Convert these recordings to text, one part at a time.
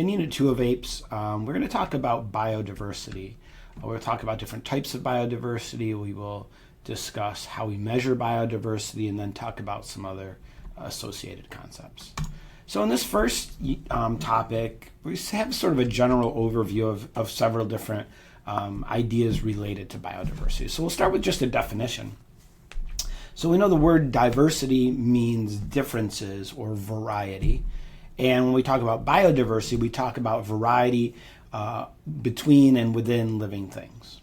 In Unit 2 of APES, we're going to talk about biodiversity. We'll talk about different types of biodiversity. We will discuss how we measure biodiversity and then talk about some other associated concepts. So in this first topic, we have sort of a general overview of several different ideas related to biodiversity. So we'll start with just a definition. So we know the word diversity means differences or variety. And when we talk about biodiversity, we talk about variety between and within living things.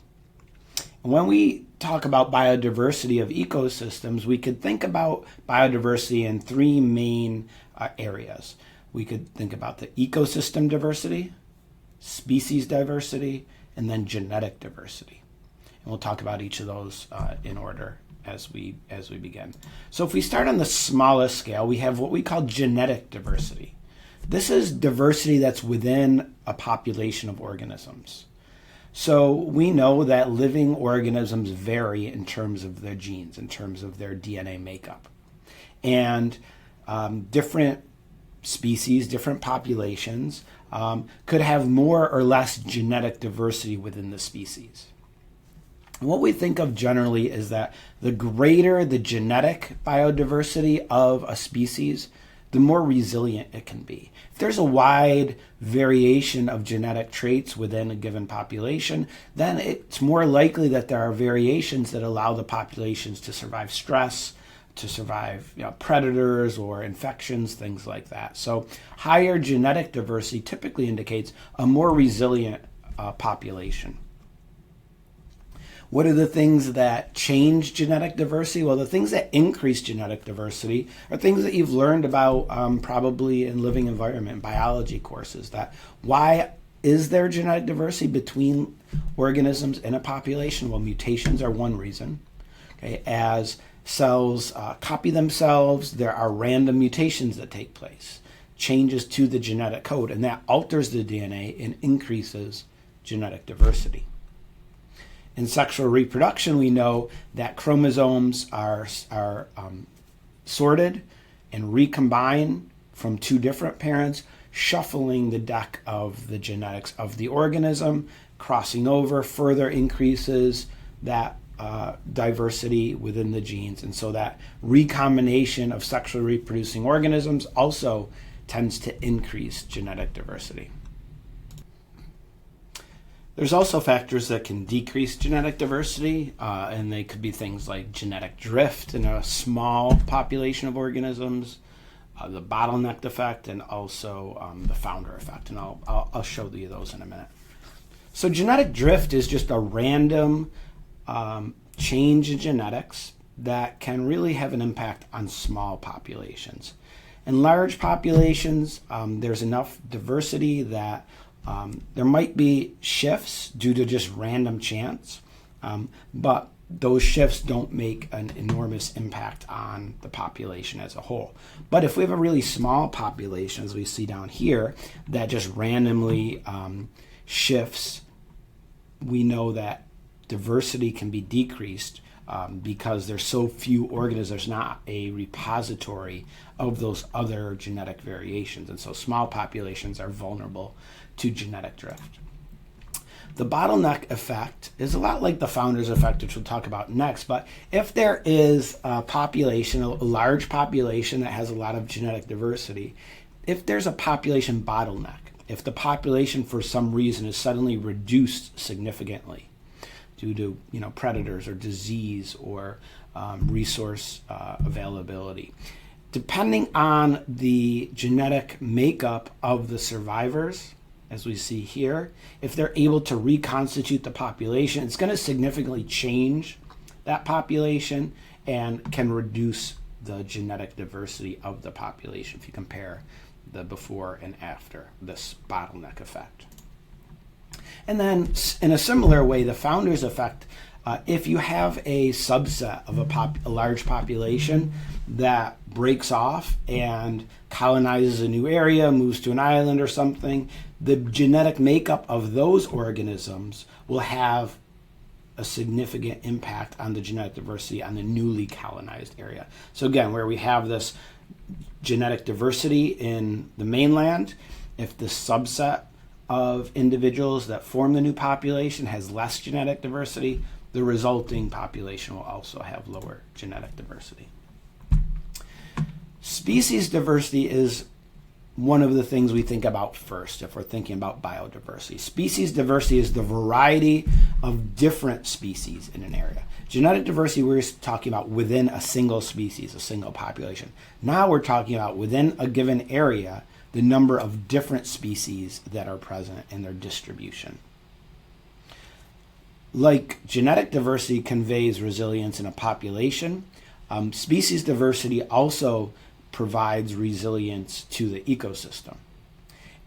And when we talk about biodiversity of ecosystems, we could think about biodiversity in three main areas. We could think about the ecosystem diversity, species diversity, and then genetic diversity. And we'll talk about each of those in order as we begin. So if we start on the smallest scale, we have what we call genetic diversity. This is diversity that's within a population of organisms. So we know that living organisms vary in terms of their genes, in terms of their DNA makeup. And different species, different populations could have more or less genetic diversity within the species. And what we think of generally is that the greater the genetic biodiversity of a species, the more resilient it can be. If there's a wide variation of genetic traits within a given population, then it's more likely that there are variations that allow the populations to survive stress, to survive predators or infections, things like that. So higher genetic diversity typically indicates a more resilient population. What are the things that change genetic diversity? Well, the things that increase genetic diversity are things that you've learned about probably in living environment biology courses. That why is there genetic diversity between organisms in a population? Well, mutations are one reason. Okay, as cells copy themselves, there are random mutations that take place, changes to the genetic code, and that alters the DNA and increases genetic diversity. In sexual reproduction, we know that chromosomes are sorted and recombine from two different parents, shuffling the deck of the genetics of the organism, crossing over further increases that diversity within the genes. And so that recombination of sexually reproducing organisms also tends to increase genetic diversity. There's also factors that can decrease genetic diversity, and they could be things like genetic drift in a small population of organisms, the bottleneck effect, and also the founder effect. And I'll show you those in a minute. So genetic drift is just a random change in genetics that can really have an impact on small populations. In large populations, there's enough diversity that there might be shifts due to just random chance, but those shifts don't make an enormous impact on the population as a whole. But if we have a really small population, as we see down here, that just randomly shifts, we know that diversity can be decreased because there's so few organisms, there's not a repository of those other genetic variations. And so small populations are vulnerable to genetic drift. The bottleneck effect is a lot like the founder's effect, which we'll talk about next. But if there is a population, a large population that has a lot of genetic diversity, if there's a population bottleneck, if the population for some reason is suddenly reduced significantly due to predators or disease or resource availability, depending on the genetic makeup of the survivors, as we see here, if they're able to reconstitute the population, it's going to significantly change that population and can reduce the genetic diversity of the population if you compare the before and after this bottleneck effect. And then in a similar way, the founder's effect, if you have a subset of a large population that breaks off and colonizes a new area, moves to an island or something, the genetic makeup of those organisms will have a significant impact on the genetic diversity on the newly colonized area. So again, where we have this genetic diversity in the mainland, If the subset of individuals that form the new population has less genetic diversity, the resulting population will also have lower genetic diversity. Species diversity is one of the things we think about first if we're thinking about biodiversity. Species diversity is the variety of different species in an area. Genetic diversity, we're just talking about within a single species, a single population. Now we're talking about within a given area, the number of different species that are present in their distribution. Like genetic diversity conveys resilience in a population, species diversity also provides resilience to the ecosystem.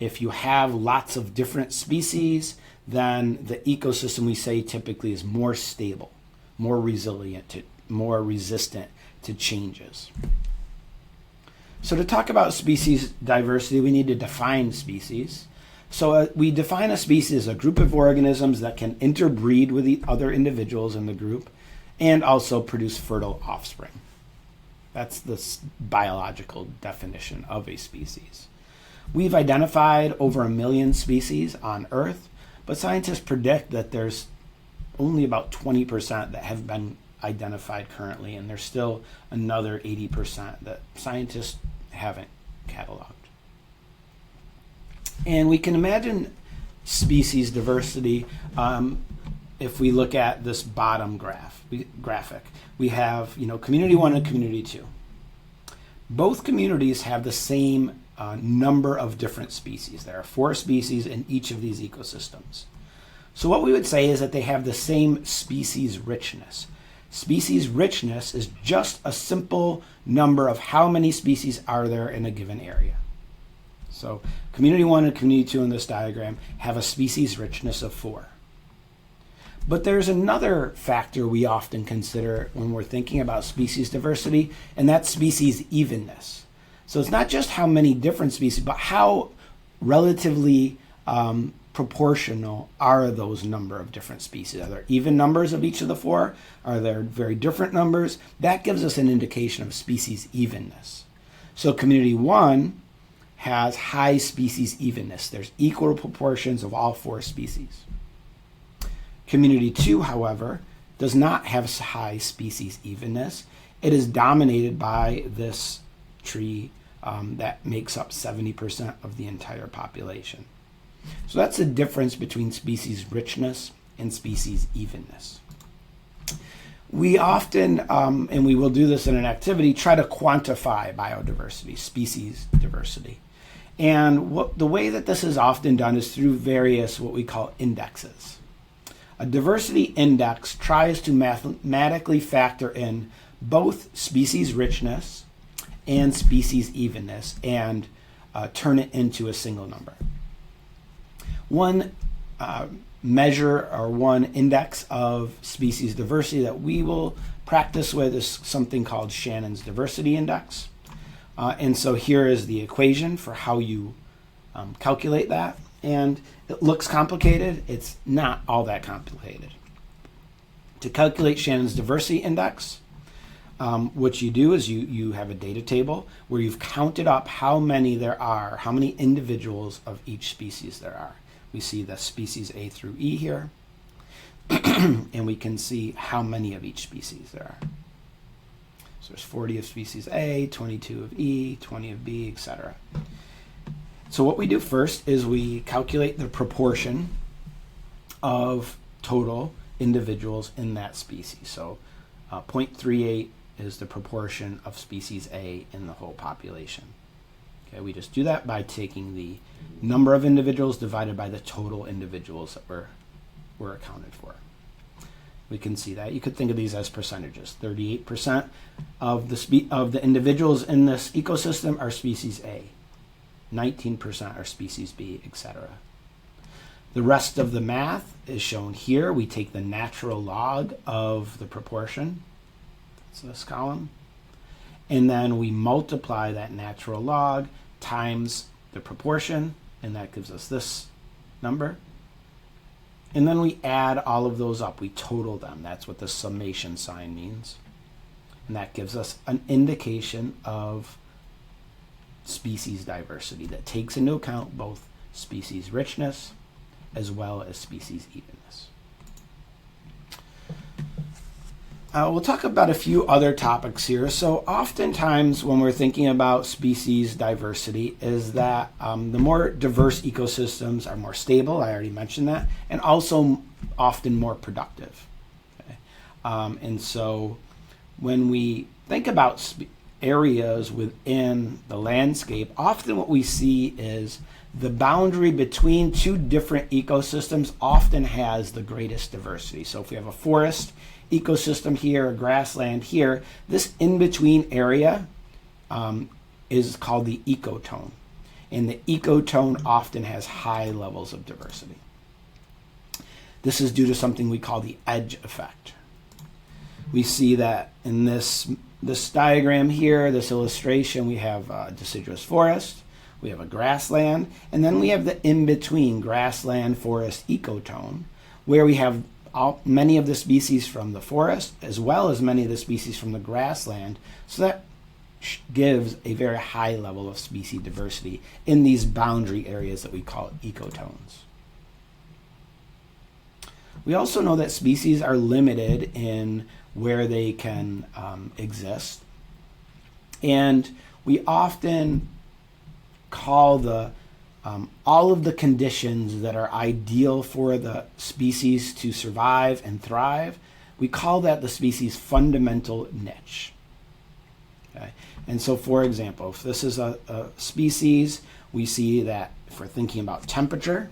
If you have lots of different species, then the ecosystem, we say, typically is more stable, more resilient, more resistant to changes. So to talk about species diversity, we need to define species. So we define a species as a group of organisms that can interbreed with the other individuals in the group and also produce fertile offspring. That's the biological definition of a species. We've identified over 1 million species on Earth, but scientists predict that there's only about 20% that have been identified currently, and there's still another 80% that scientists haven't cataloged. And we can imagine species diversity if we look at this bottom graphic. We have, community 1 and community 2. Both communities have the same number of different species. There are 4 species in each of these ecosystems. So what we would say is that they have the same species richness. Species richness is just a simple number of how many species are there in a given area. So community 1 and community 2 in this diagram have a species richness of 4. But there's another factor we often consider when we're thinking about species diversity, and that's species evenness. So it's not just how many different species, but how relatively proportional are those number of different species? Are there even numbers of each of the 4? Are there very different numbers? That gives us an indication of species evenness. So community 1 has high species evenness. There's equal proportions of all 4 species. Community 2, however, does not have high species evenness. It is dominated by this tree that makes up 70% of the entire population. So that's the difference between species richness and species evenness. We often, and we will do this in an activity, try to quantify biodiversity, species diversity. And the way that this is often done is through various what we call indexes. A diversity index tries to mathematically factor in both species richness and species evenness and turn it into a single number. One measure or one index of species diversity that we will practice with is something called Shannon's diversity index. And so here is the equation for how you calculate that. And it looks complicated. It's not all that complicated. To calculate Shannon's diversity index, what you do is you have a data table where you've counted up how many there are, how many individuals of each species there are. We see the species A through E here, and we can see how many of each species there are. So there's 40 of species A, 22 of E, 20 of B, etc. So what we do first is we calculate the proportion of total individuals in that species. So 0.38 is the proportion of species A in the whole population. Okay, we just do that by taking the number of individuals divided by the total individuals that were accounted for. We can see that. You could think of these as percentages. 38% of the individuals in this ecosystem are species A. 19% are species B, etc. The rest of the math is shown here. We take the natural log of the proportion, that's this column, and then we multiply that natural log times the proportion, and that gives us this number. And then we add all of those up. We total them. That's what the summation sign means. And that gives us an indication of species diversity that takes into account both species richness as well as species evenness. We'll talk about a few other topics here. So oftentimes when we're thinking about species diversity is that the more diverse ecosystems are more stable, I already mentioned that, and also often more productive. Okay? And so when we think about areas within the landscape, often what we see is the boundary between two different ecosystems often has the greatest diversity. So if we have a forest ecosystem here, a grassland here, this in-between area is called the ecotone. And the ecotone often has high levels of diversity. This is due to something we call the edge effect. We see that in this diagram here, this illustration, we have a deciduous forest, we have a grassland, and then we have the in-between grassland forest ecotone, where we have many of the species from the forest as well as many of the species from the grassland. So that gives a very high level of species diversity in these boundary areas that we call ecotones. We also know that species are limited in where they can exist. And we often call all of the conditions that are ideal for the species to survive and thrive, we call that the species' fundamental niche. Okay? And so, for example, if this is a species, we see that if we're thinking about temperature,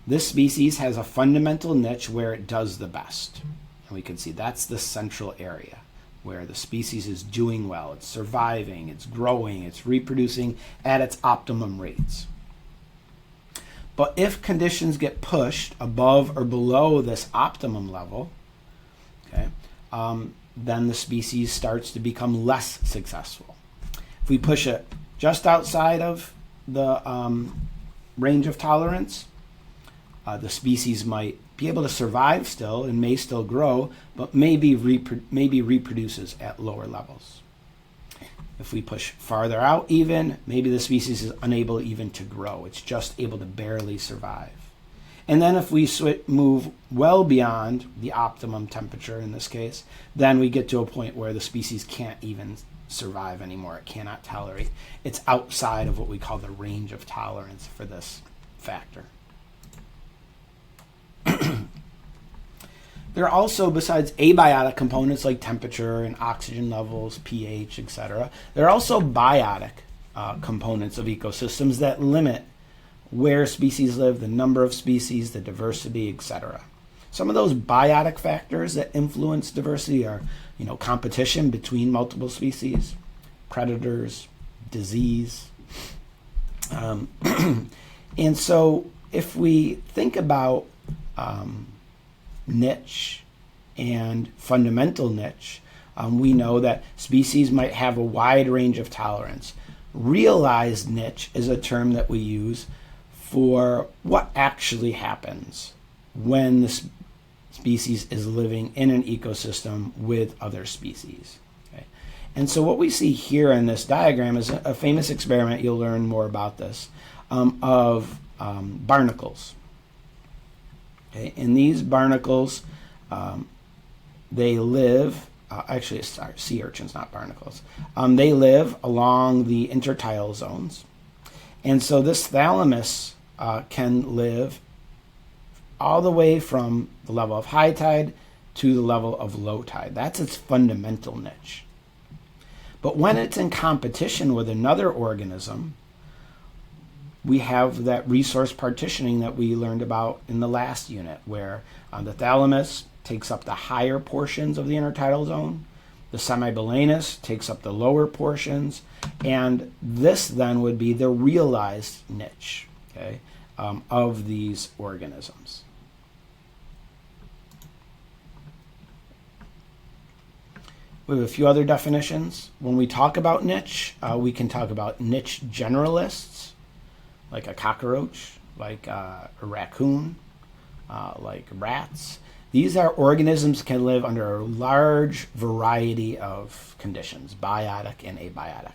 this species has a fundamental niche where it does the best. And we can see that's the central area where the species is doing well, it's surviving, it's growing, it's reproducing at its optimum rates. But if conditions get pushed above or below this optimum level, okay, then the species starts to become less successful. If we push it just outside of the range of tolerance, the species might be able to survive still and may still grow, but maybe reproduces at lower levels. If we push farther out even, maybe the species is unable even to grow. It's just able to barely survive. And then if we move well beyond the optimum temperature in this case, then we get to a point where the species can't even survive anymore. It cannot tolerate. It's outside of what we call the range of tolerance for this factor. There are also, besides abiotic components like temperature and oxygen levels, pH, etc., there are also biotic components of ecosystems that limit where species live, the number of species, the diversity, etc. Some of those biotic factors that influence diversity are, competition between multiple species, predators, disease. And so if we think about niche and fundamental niche, we know that species might have a wide range of tolerance. Realized niche is a term that we use for what actually happens when the species is living in an ecosystem with other species. Okay? And so what we see here in this diagram is a famous experiment, you'll learn more about this, of barnacles. Okay? And these barnacles, they live, sea urchins, not barnacles. They live along the intertidal zones. And so this thalamus can live all the way from the level of high tide to the level of low tide. That's its fundamental niche. But when it's in competition with another organism, we have that resource partitioning that we learned about in the last unit, where the thalamus takes up the higher portions of the intertidal zone, the semibalanus takes up the lower portions, and this then would be the realized niche, okay, of these organisms. We have a few other definitions. When we talk about niche, we can talk about niche generalists, like a cockroach, like a raccoon, like rats. These are organisms can live under a large variety of conditions, biotic and abiotic.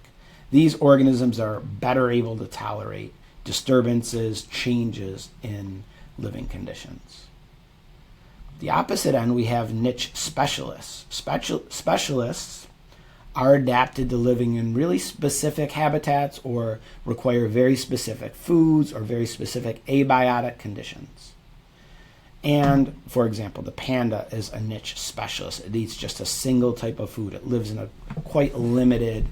these organisms are better able to tolerate disturbances, changes in living conditions. The opposite end, we have niche specialists. Specialists are adapted to living in really specific habitats or require very specific foods or very specific abiotic conditions. And, for example, the panda is a niche specialist. It eats just a single type of food. It lives in a quite limited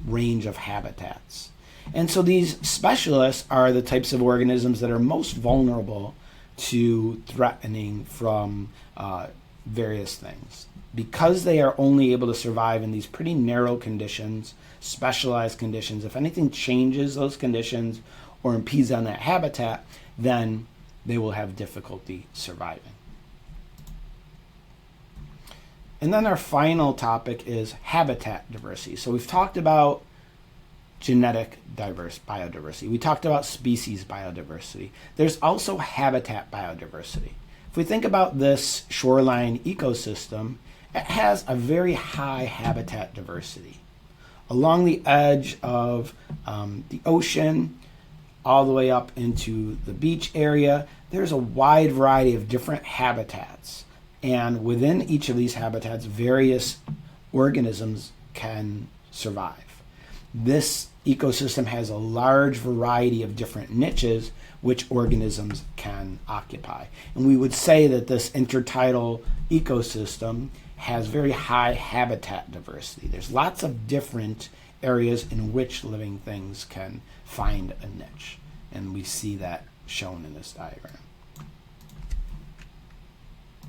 range of habitats. And so these specialists are the types of organisms that are most vulnerable to threatening from various things. Because they are only able to survive in these pretty narrow conditions, specialized conditions, if anything changes those conditions or impedes on that habitat, then they will have difficulty surviving. And then our final topic is habitat diversity. So we've talked about genetic biodiversity. We talked about species biodiversity. There's also habitat biodiversity. If we think about this shoreline ecosystem, it has a very high habitat diversity. Along the edge of the ocean, all the way up into the beach area, there's a wide variety of different habitats. And within each of these habitats, various organisms can survive. This ecosystem has a large variety of different niches which organisms can occupy. And we would say that this intertidal ecosystem has very high habitat diversity. There's lots of different areas in which living things can find a niche. And we see that shown in this diagram.